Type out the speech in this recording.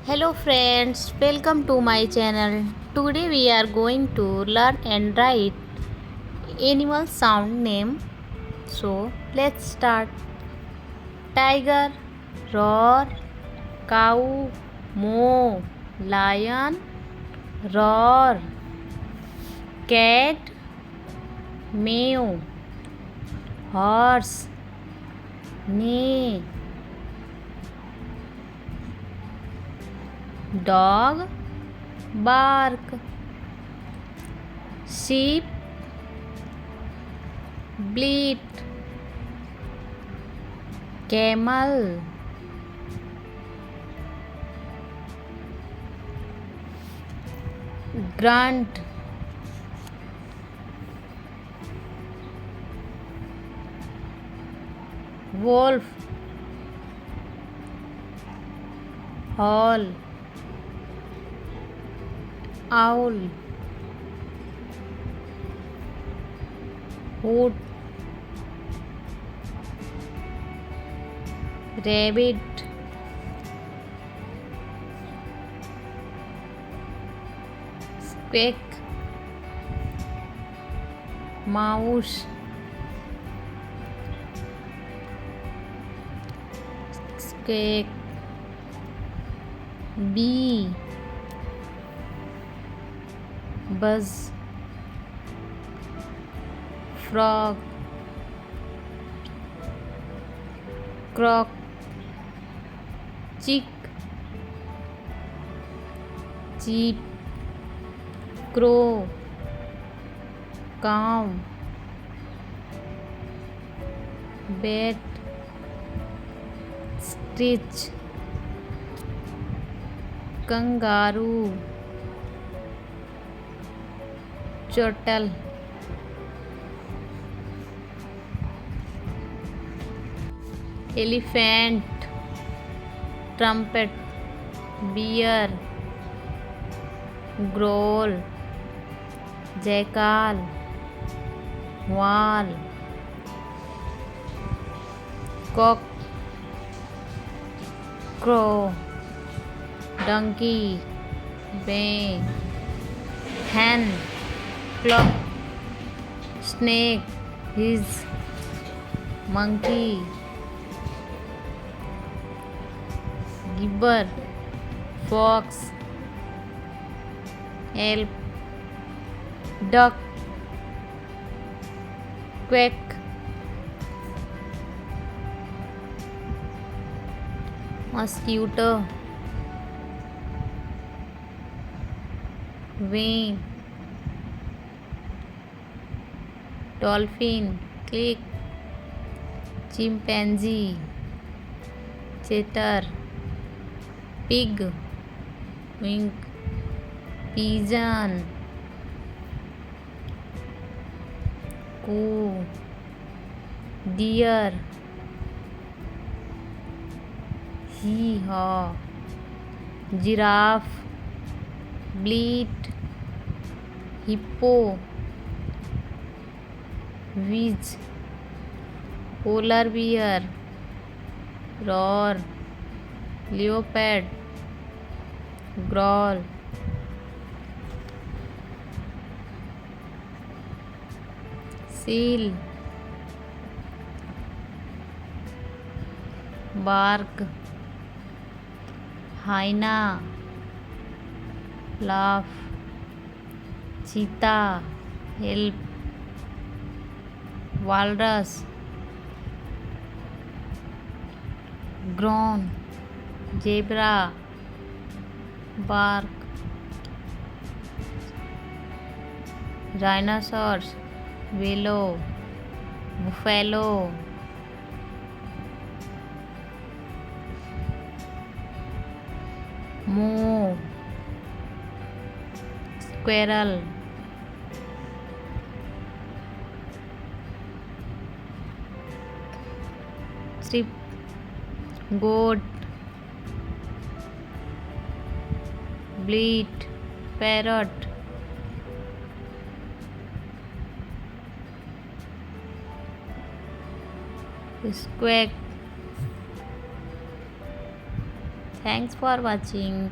Hello friends, welcome to my channel. Today we are going to learn and write animal sound name. So let's start. Tiger, roar, cow, moo, lion, roar, cat, meow, horse, neigh, dog, bark, sheep, bleat, camel, grunt, wolf, howl, owl, hoot, rabbit, squeak, mouse, squeak, bee, buzz, frog, croc, chick, cheep, crow, cow, bat, stitch, kangaroo, turtle, elephant, trumpet, bear, growl, jackal, whale, cock, crow, donkey, bay, hen, clock, snake, his, monkey, gibber, fox, elk, duck, quack, mosquito, wing, dolphin, click, chimpanzee, cheetah, pig, wink, pigeon, cow, deer, hee-haw, giraffe, bleat, hippo, witch, polar bear, roar, leopard, growl, seal, bark, hyena, laugh, cheetah, help, walrus, groan, zebra, bark, rhinoceros, willow, buffalo, moo, squirrel, sheep, goat, bleat, parrot, squawk. Thanks for watching.